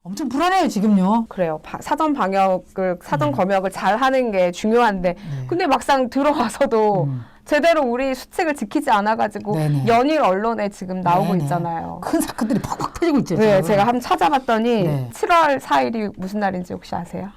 엄청 불안해요, 지금요. 그래요. 사전 검역을 잘 하는 게 중요한데, 근데 막상 들어와서도 제대로 우리 수칙을 지키지 않아가지고 네네. 연일 언론에 지금 나오고 네네. 있잖아요. 큰 사건들이 팍팍 터지고 있죠. 네, 지금. 제가 한번 찾아봤더니 네. 7월 4일이 무슨 날인지 혹시 아세요?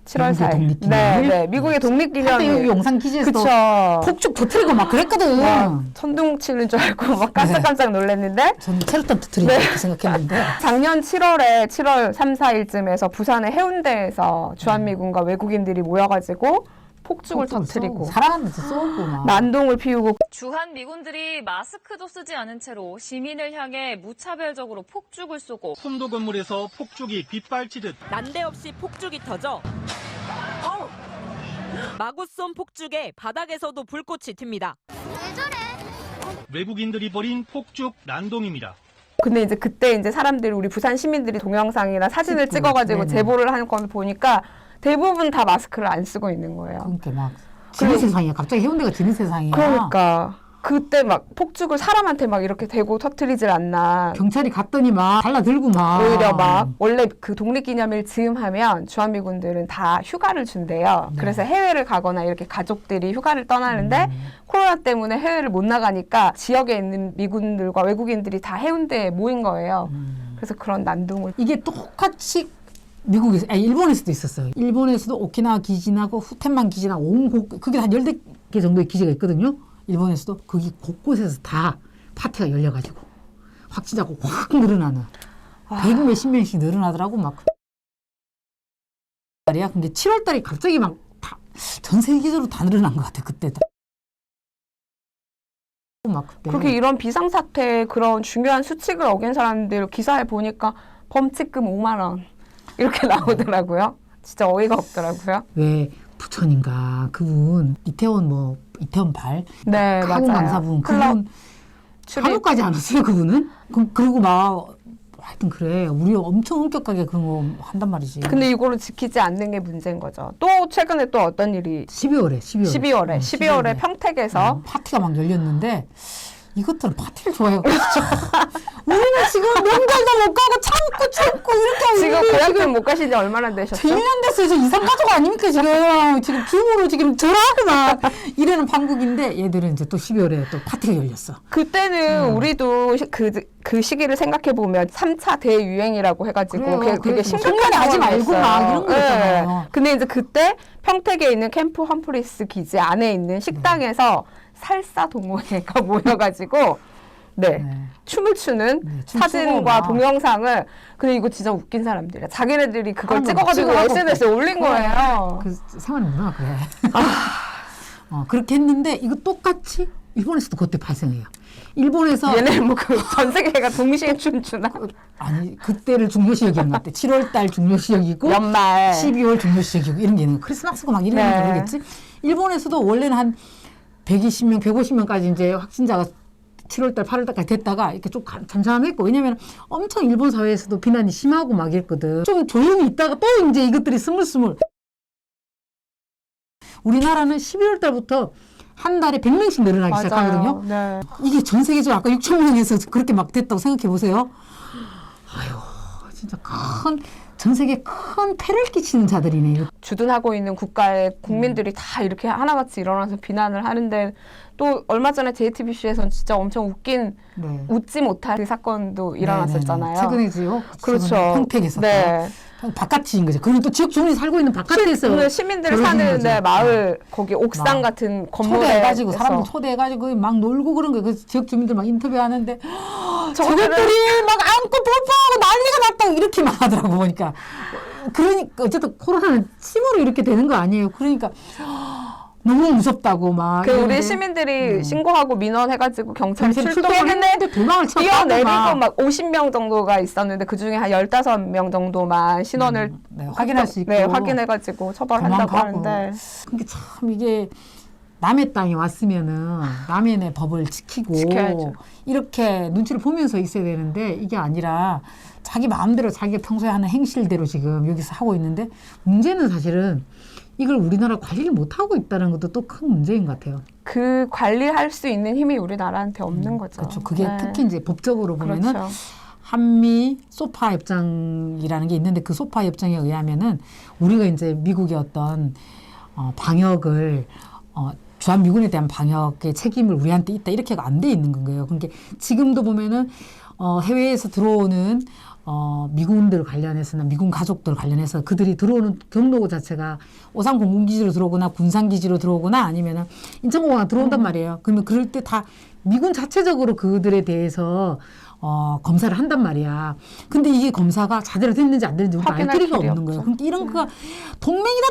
7월 4일. 독립기념일? 네, 네. 미국의 한때 독립기념일. 여기 용산 기지에서도 그쵸. 폭죽 터뜨리고 막 그랬거든. 막 천둥 치는 줄 알고 막 깜짝깜짝 놀랐는데 저는 체류탄 터뜨리고 이렇게 생각했는데. 작년 7월 3, 4일쯤에서 부산의 해운대에서 주한미군과 외국인들이 모여가지고 폭죽을 터뜨리고 사람한테 쏘고 막. 난동을 피우고 주한 미군들이 마스크도 쓰지 않은 채로 시민을 향해 무차별적으로 폭죽을 쏘고 콘도 건물에서 폭죽이 빗발치듯 난데없이 폭죽이 터져 마구 쏜 폭죽에 바닥에서도 불꽃이 튑니다. 외국인들이 벌인 폭죽 난동입니다. 근데 이제 그때 이제 사람들이 우리 부산 시민들이 동영상이나 사진을 찍어가지고 네네. 제보를 하는 걸 보니까 대부분 다 마스크를 안 쓰고 있는 거예요. 그러니까 막 지는 세상이야. 갑자기 해운대가 지는 세상이야. 그러니까 그때 막 폭죽을 사람한테 막 이렇게 대고 터뜨리질 않나. 경찰이 갔더니 막 달라들고 막. 오히려 막 원래 그 독립기념일 즈음 하면 주한미군들은 다 휴가를 준대요. 네. 그래서 해외를 가거나 이렇게 가족들이 휴가를 떠나는데 코로나 때문에 해외를 못 나가니까 지역에 있는 미군들과 외국인들이 다 해운대에 모인 거예요. 그래서 그런 난동을 이게 똑같이 미국에서, 일본에서도 있었어요. 일본에서도 오키나와 기지나고 후텐만 기지나 그게 한 10개 정도의 기지가 있거든요. 일본에서도 거기 곳곳에서 다 파티가 열려가지고 확진자가 확 늘어나는 100 몇십 명씩 늘어나더라고 막. 달이야. 근데 7월 달이 갑자기 막 전 세계적으로 다 늘어난 것 같아 그때. 막 그때. 그렇게 이런 비상사태 그런 중요한 수칙을 어긴 사람들 기사에 보니까 범칙금 5만 원 이렇게 나오더라고요. 진짜 어이가 없더라고요. 왜 부천인가 그분 이태원 발 네, 한국 맞아요. 강사분 클럽 그분 출입. 한국까지 안 왔어요 그분은. 그리고 막 하여튼 그래 우리 엄청 엄격하게 그런 거 한단 말이지. 근데 이거를 지키지 않는 게 문제인 거죠. 또 최근에 또 어떤 일이 12월에 평택에서 파티가 막 열렸는데 이것들은 파티를 좋아해요. 우리는 지금 명절도 못 가고 참고 이렇게 하고 지금 있는데 고향들 못 가신 지 얼마나 되셨죠? 1년 됐어요. 저 이상가족 아닙니까 지금 줌으로 지금 전화하고 막 이러는 판국인데 얘들은 이제 또 12월에 또 파티가 열렸어. 그때는 우리도 그 시기를 생각해 보면 3차 대유행이라고 해가지고 그래요. 되게 송년회 심각한 하지 말고 상황이었어요. 막 이런 거였잖아요. 근데 이제 그때 평택에 있는 캠프 험프리스 기지 안에 있는 식당에서 살사 동호회가 모여가지고 네. 춤을 추는 춤추고 사진과 막. 동영상을 근데 이거 진짜 웃긴 사람들이야. 자기네들이 그걸 사람들 찍어가지고 찍어갖고 SNS에 올린 거예요. 그 생활 문화가 그래. 그렇게 했는데 이거 똑같이 일본에서도 그때 발생해요. 일본에서 얘네 뭐 그 전 세계가 동시에 춤추나? 아니 그때를 중요시 여기는 것 같아. 7월달 중요시 여기고 연말 12월 중요시 여기고 이런 게 있는 거. 크리스마스고 막 이런 게 네. 모르겠지. 일본에서도 원래는 한 120명, 150명까지 이제 확진자가 7월달, 8월달까지 됐다가 이렇게 좀 잠잠했고 왜냐면 엄청 일본 사회에서도 비난이 심하고 막 이랬거든. 좀 조용히 있다가 또 이제 이것들이 스물스물. 우리나라는 11월달부터 한 달에 100명씩 늘어나기 시작하거든요. 네. 이게 전 세계적으로 아까 6천 명에서 그렇게 막 됐다고 생각해 보세요. 아유, 진짜 전 세계에 큰 폐를 끼치는 자들이네. 주둔하고 있는 국가의 국민들이 다 이렇게 하나같이 일어나서 비난을 하는데 또 얼마 전에 JTBC에서는 진짜 엄청 웃긴 네. 웃지 못할 그 사건도 일어났었잖아요. 최근에지요. 그렇죠. 평택에서. 네. 바깥인 거죠. 그리고 또 지역 주민이 살고 있는 바깥에서 근데 시민들이 벌어지는 사는 거죠. 네, 마을 거기 옥상 막 같은 건물에 초대해가지고 사람들 초대해가지고 막 놀고 그런 거예요. 그 지역 주민들 막 인터뷰하는데 저것들이 막 안고 뽀뽀하고 난리가 났다고 이렇게 막 하더라고 보니까. 그러니까 어쨌든 코로나는 침으로 이렇게 되는 거 아니에요. 그러니까 너무 무섭다고 막. 그 이러는데 우리 시민들이 신고하고 민원해가지고 경찰 출동했는데 출동했는데 도망을 뛰어내리고 쳤다고 막 50명 정도가 있었는데 그중에 한 15명 정도만 신원을 네, 확인할 수 있고 네, 확인해가지고 처벌한다고 도망가고. 하는데 근데 참 이게 남의 땅에 왔으면은 남의 법을 지켜야죠. 이렇게 눈치를 보면서 있어야 되는데 이게 아니라 자기 마음대로 자기가 평소에 하는 행실대로 지금 여기서 하고 있는데 문제는 사실은 이걸 우리나라 관리를 못하고 있다는 것도 또 큰 문제인 것 같아요. 그 관리할 수 있는 힘이 우리나라한테 없는 거죠. 그렇죠. 그게 네. 특히 이제 법적으로 보면은 그렇죠. 한미 소파 협정이라는 게 있는데 그 소파 협정에 의하면은 우리가 이제 미국의 어떤 방역을 주한미군에 대한 방역의 책임을 우리한테 있다 이렇게가 안 돼 있는 거예요. 그러니까 지금도 보면은 해외에서 들어오는 미군들 관련해서나 미군 가족들 관련해서 그들이 들어오는 경로 자체가 오산 공군기지로 들어오거나 군산기지로 들어오거나 아니면은 인천공항 들어온단 말이에요. 그러면 그럴 때 다 미군 자체적으로 그들에 대해서 검사를 한단 말이야. 근데 이게 검사가 제대로 됐는지 안 됐는지 우리가 알 확인할 길이가 길이 없는 거예요. 없죠. 그러니까 이런 거가 동맹이다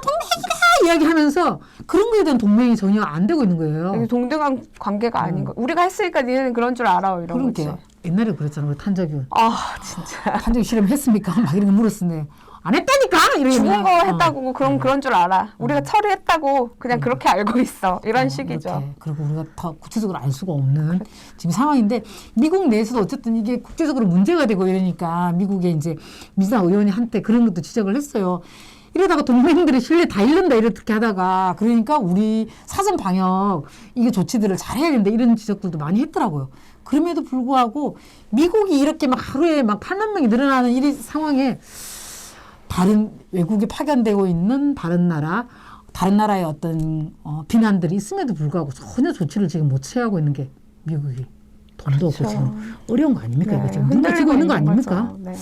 이야기하면서 그런 거에 대한 동맹이 전혀 안 되고 있는 거예요. 이게 동등한 관계가 아닌 거. 우리가 했으니까 니네는 그런 줄 알아 이런 거지. 그러니까 옛날에 그랬잖아. 우리 탄저균. 아 진짜. 탄저균 실험했습니까? 막 이런 거 물었었네. 안 했다니까? 이러면 죽은 거 했다고 그런 줄 알아. 우리가 처리했다고 그냥 그렇게 알고 있어. 이런 식이죠. 이렇게. 그리고 우리가 더 구체적으로 알 수가 없는 지금 상황인데 미국 내에서도 어쨌든 이게 국제적으로 문제가 되고 이러니까 미국의 이제 민주당 의원이 한때 그런 것도 지적을 했어요. 이러다가 동맹들의 신뢰 다 잃는다 이렇게 하다가 그러니까 우리 사전 방역 이게 조치들을 잘해야 된다 이런 지적들도 많이 했더라고요. 그럼에도 불구하고 미국이 이렇게 막 하루에 막 8만 명이 늘어나는 이 상황에 다른 외국에 파견되고 있는 다른 나라의 어떤 비난들이 있음에도 불구하고 전혀 조치를 지금 못 취하고 있는 게 미국이 돈도 없고 지금 어려운 거 아닙니까? 이거 지금 눈치고 있는 거 아닙니까? 네.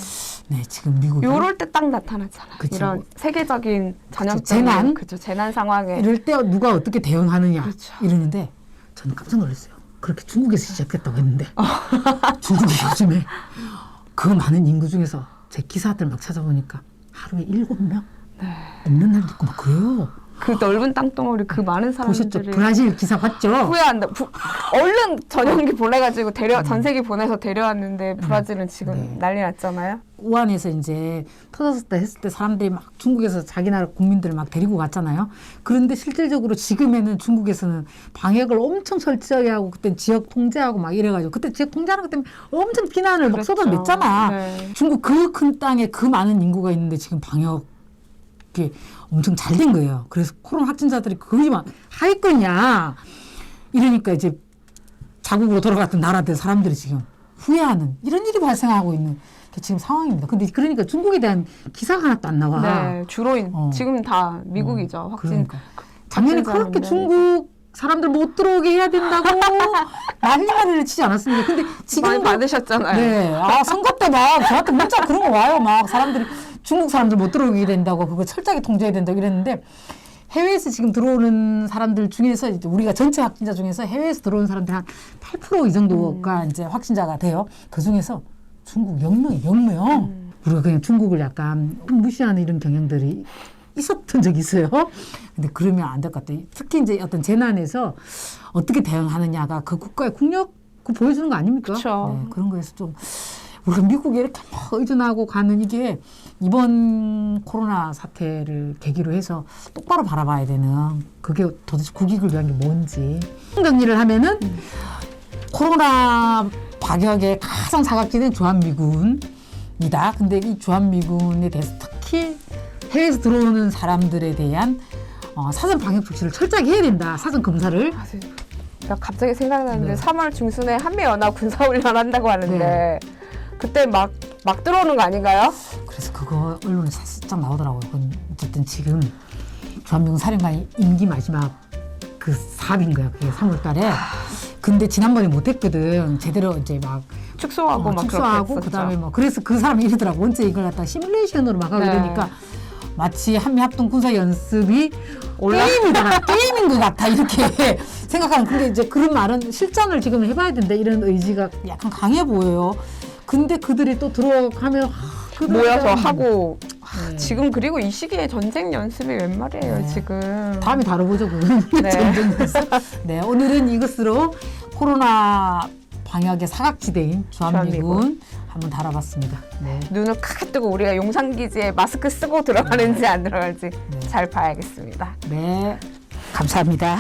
네, 지금 미국이 요럴 때 딱 나타나잖아. 그쵸. 이런 세계적인 전염병, 재난? 그죠? 재난 상황에 이럴 때 누가 어떻게 대응하느냐 그렇죠. 이러는데 저는 깜짝 놀랐어요. 그렇게 중국에서 시작했다고 했는데 중국이 요즘에 그 많은 인구 중에서 제 기사들 막 찾아보니까 하루에 7명 없는 날도 있고 막 그래요. 그 넓은 땅덩어리 그 많은 보셨죠? 사람들이 브라질 기사 봤죠? 후회한다. 얼른 전용기 보내가지고 전세기 보내서 데려왔는데 브라질은 지금 네. 난리 났잖아요. 우한에서 이제 터졌을 때 했을 때 사람들이 막 중국에서 자기 나라 국민들을 막 데리고 갔잖아요. 그런데 실질적으로 지금에는 중국에서는 방역을 엄청 철저하게 하고 그때 지역 통제하고 막 이래가지고 그때 지역 통제하는 것 때문에 엄청 비난을 막 그랬죠. 쏟아냈잖아. 네. 중국 그 큰 땅에 그 많은 인구가 있는데 지금 방역이 엄청 잘 된 거예요. 그래서 코로나 확진자들이 거의 막 하위권이야. 이러니까 이제 자국으로 돌아갔던 나라들 사람들이 지금 후회하는 이런 일이 발생하고 있는 게 지금 상황입니다. 근데 그러니까 중국에 대한 기사가 하나도 안 나와. 네, 주로인 지금 다 미국이죠. 확진. 그러니까. 작년에 그렇게 중국 사람들 못 들어오게 해야 된다고 난리를 치지 않았습니까? 근데 지금 많이 받으셨잖아요. 네, 선거 때 막 저한테 문자 그런 거 와요. 막 사람들이 중국 사람들 못 들어오게 된다고 그거 철저하게 통제해야 된다고 이랬는데 해외에서 지금 들어오는 사람들 중에서 이제 우리가 전체 확진자 중에서 해외에서 들어오는 사람들 한 8% 이 정도가 이제 확진자가 돼요. 그 중에서 중국 0명이. 우리가 그냥 중국을 약간 무시하는 이런 경향들이 있었던 적이 있어요. 근데 그러면 안 될 것 같아요. 특히 이제 어떤 재난에서 어떻게 대응하느냐가 그 국가의 국력 그 보여주는 거 아닙니까? 그쵸. 네, 그런 거에서 좀 우리가 미국에 이렇게 막 의존하고 가는 이게 이번 코로나 사태를 계기로 해서 똑바로 바라봐야 되는 그게 도대체 국익을 위한 게 뭔지 정리를 하면은 코로나 방역의 가장 사각지대는 주한미군이다. 근데 이 주한미군에 대해서 특히 해외에서 들어오는 사람들에 대한 사전 방역 조치를 철저하게 해야 된다. 사전 검사를. 나 갑자기 생각나는데 네. 3월 중순에 한미연합 군사훈련 한다고 하는데 네. 그때 막 들어오는 거 아닌가요? 그래서 그거 언론에 살짝 나오더라고요. 그건 어쨌든 지금 주한미군 사령관이 임기 마지막 그 사업인 거야. 그게 3월 달에. 근데 지난번에 못했거든. 제대로 이제 막 축소하고 막 축소하고 그렇게 그다음에 했었죠. 뭐 그래서 그 사람이 이러더라고. 언제 이걸 갖다 시뮬레이션으로 막 하게 네. 되니까 마치 한미 합동 군사 연습이 게임인 것 같아 이렇게 생각하는. 근데 이제 그런 말은 실전을 지금 해봐야 된다 이런 의지가 약간 강해 보여요. 근데 그들이 또 들어가면 모여서 하고 네. 지금 그리고 이 시기에 전쟁 연습이 웬 말이에요 네. 지금. 다음에 다뤄보죠 그건. 네. 전쟁에서. 네, 오늘은 이것으로 코로나 방역의 사각지대인 주한미군 한번 다뤄봤습니다. 네. 눈을 크게 뜨고 우리가 용산기지에 마스크 쓰고 들어가는지 안 들어갈지 네. 잘 봐야겠습니다. 네, 감사합니다.